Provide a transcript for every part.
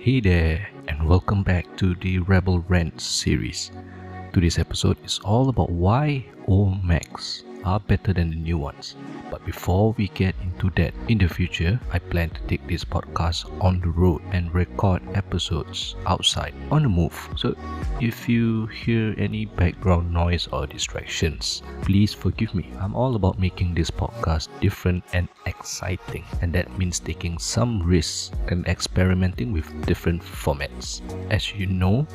Hey there, and welcome back to the Rebel Rant Series. Today's episode is all about why old Macs are better than the new ones. But before we get into that, in the future, I plan to take this podcast on the road and record episodes outside on the move. So if you hear any background noise or distractions, please forgive me. I'm all about making this podcast different and exciting, and that means taking some risks and experimenting with different formats. As you know,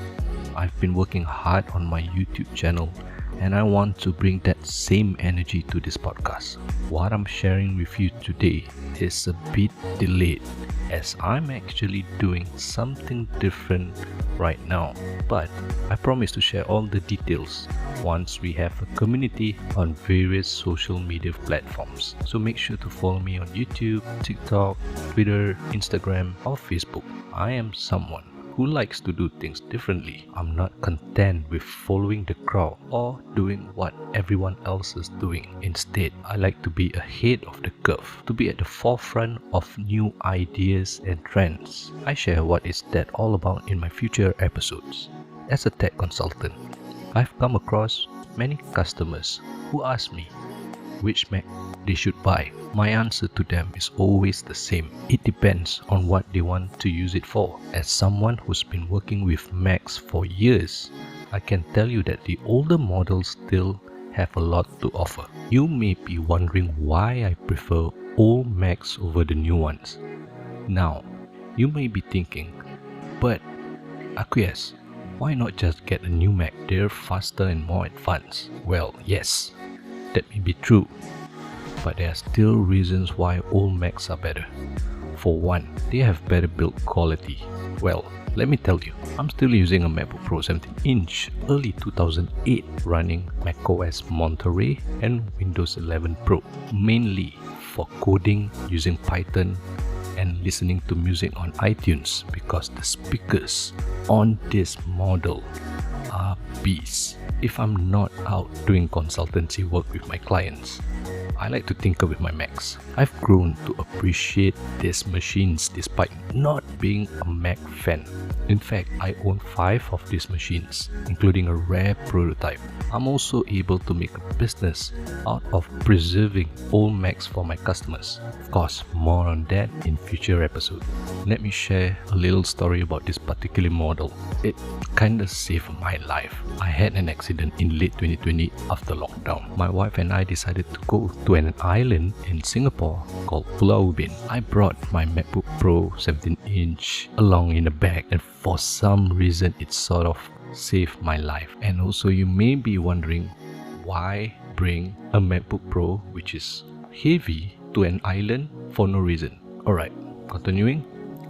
I've been working hard on my YouTube channel, and I want to bring that same energy to this podcast. What I'm sharing with you today is a bit delayed, as I'm actually doing something different right now, but I promise to share all the details once we have a community on various social media platforms. So make sure to follow me on YouTube, TikTok, Twitter, Instagram, or Facebook. I am someone who likes to do things differently. I'm not content with following the crowd or doing what everyone else is doing. Instead, I like to be ahead of the curve, to be at the forefront of new ideas and trends. I share what is that all about in my future episodes. As a tech consultant, I've come across many customers who ask me which Mac they should buy. My answer to them is always the same. It depends on what they want to use it for. As someone who's been working with Macs for years, I can tell you that the older models still have a lot to offer. You may be wondering why I prefer old Macs over the new ones. Now, you may be thinking, but acquiesce, why not just get a new Mac? They're faster and more advanced. Well, yes, that may be true, but there are still reasons why old Macs are better. For one, they have better build quality. Well, let me tell you, I'm still using a MacBook Pro 17-inch early 2008 running macOS Monterey and Windows 11 Pro, mainly for coding using Python and listening to music on iTunes, because the speakers on this model are beasts. If I'm not out doing consultancy work with my clients, I like to tinker with my Macs. I've grown to appreciate these machines despite not being a Mac fan. In fact, I own 5 of these machines, including a rare prototype. I'm also able to make a business out of preserving old Macs for my customers. Of course, more on that in future episodes. Let me share a little story about this particular model. It kinda saved my life. I had an accident in late 2020 after lockdown. My wife and I decided to go to an island in Singapore called Pulau Ubin. I brought my MacBook Pro 17-inch along in a bag, and for some reason it sort of saved my life. And also, you may be wondering, why bring a MacBook Pro which is heavy to an island for no reason? Alright, continuing.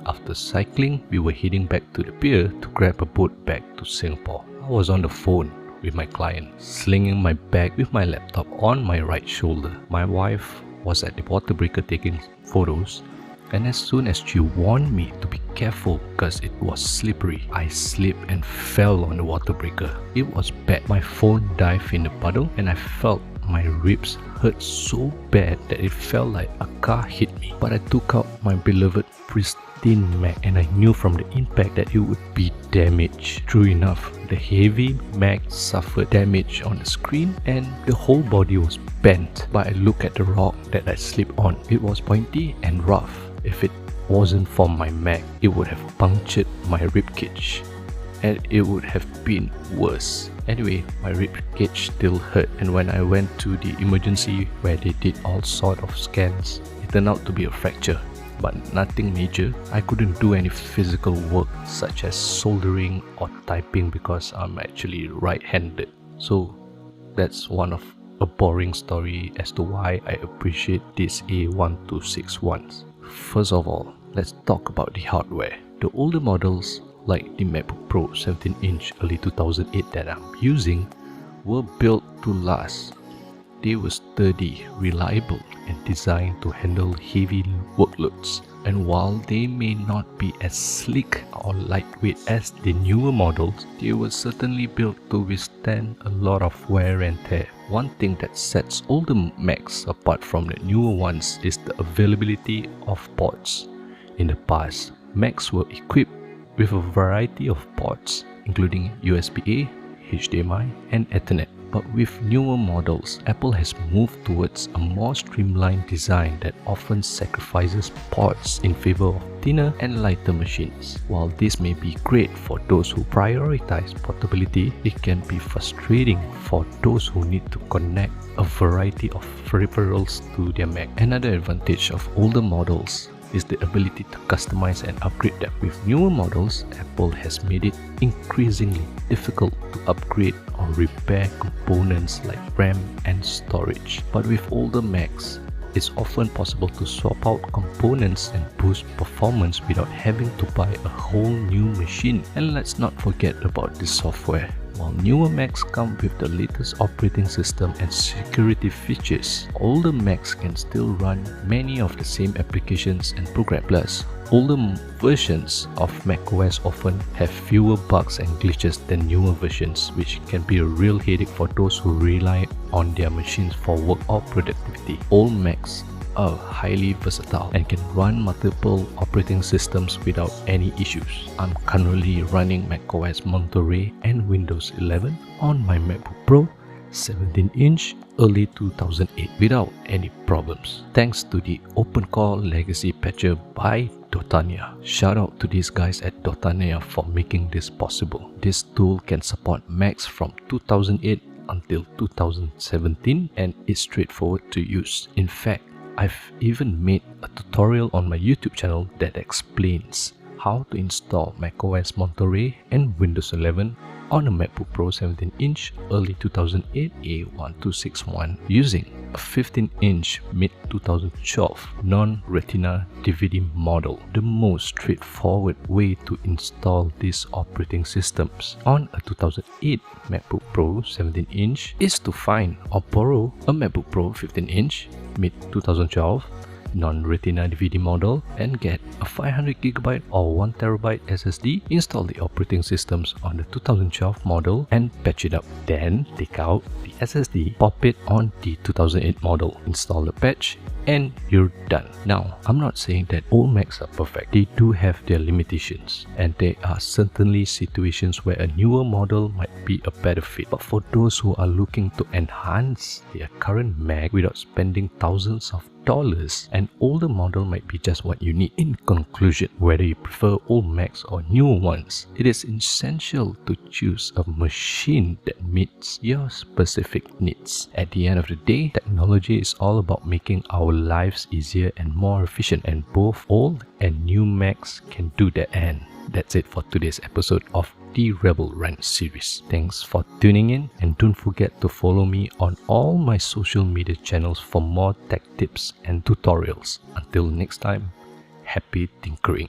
After cycling, we were heading back to the pier to grab a boat back to Singapore. I was on the phone with my client, slinging my bag with my laptop on my right shoulder. My wife was at the water breaker taking photos, and as soon as she warned me to be careful because it was slippery, I slipped and fell on the water breaker. It was bad. My phone dived in the puddle, and I felt my ribs hurt so bad that it felt like a car hit me. But I took out my beloved pristine Mac, and I knew from the impact that it would be damaged. True enough, the heavy Mac suffered damage on the screen and the whole body was bent. But I looked at the rock that I slipped on. It was pointy and rough. If it wasn't for my Mac, it would have punctured my ribcage, and it would have been worse. Anyway, my ribcage still hurt, and when I went to the emergency where they did all sort of scans, it turned out to be a fracture, but nothing major. I couldn't do any physical work such as soldering or typing because I'm actually right-handed. So that's one of a boring story as to why I appreciate these A1261s. First of all, let's talk about the hardware. The older models, like the MacBook Pro 17-inch early 2008 that I'm using, were built to last. They were sturdy, reliable, and designed to handle heavy workloads. And while they may not be as sleek or lightweight as the newer models, they were certainly built to withstand a lot of wear and tear. One thing that sets older Macs apart from the newer ones is the availability of ports. In the past, Macs were equipped with a variety of ports, including USB-A, HDMI, and Ethernet. But with newer models, Apple has moved towards a more streamlined design that often sacrifices ports in favor of thinner and lighter machines. While this may be great for those who prioritize portability, it can be frustrating for those who need to connect a variety of peripherals to their Mac. Another advantage of older models is the ability to customize and upgrade them. With newer models, Apple has made it increasingly difficult to upgrade or repair components like RAM and storage. But with older Macs, it's often possible to swap out components and boost performance without having to buy a whole new machine. And let's not forget about the software. While newer Macs come with the latest operating system and security features, older Macs can still run many of the same applications and programs. Plus, older versions of macOS often have fewer bugs and glitches than newer versions, which can be a real headache for those who rely on their machines for work or productivity. Old Macs are highly versatile and can run multiple operating systems without any issues. I'm currently running macOS Monterey and Windows 11 on my MacBook Pro 17-inch early 2008 without any problems, thanks to the OpenCore Legacy Patcher by Dotania. Shout out to these guys at Dotania for making this possible. This tool can support Macs from 2008 until 2017 and is straightforward to use. In fact, I've even made a tutorial on my YouTube channel that explains how to install macOS Monterey and Windows 11 on a MacBook Pro 17-inch early 2008 A1261 using a 15-inch mid-2012 non-Retina DVD model. The most straightforward way to install these operating systems on a 2008 MacBook Pro 17-inch is to find or borrow a MacBook Pro 15-inch mid-2012 non-Retina DVD model and get a 500GB or 1TB SSD. Install the operating systems on the 2012 model and patch it up. Then take out the SSD, pop it on the 2008 model, install the patch, and you're done. Now, I'm not saying that all Macs are perfect. They do have their limitations, and there are certainly situations where a newer model might be a better fit. But for those who are looking to enhance their current Mac without spending thousands of dollars, an older model might be just what you need. In conclusion, whether you prefer old Macs or newer ones, it is essential to choose a machine that meets your specific needs. At the end of the day, technology is all about making our lives easier and more efficient, and both old and new Macs can do that. And that's it for today's episode of the Rebel Rant Series. Thanks for tuning in, and don't forget to follow me on all my social media channels for more tech tips and tutorials. Until next time, happy tinkering.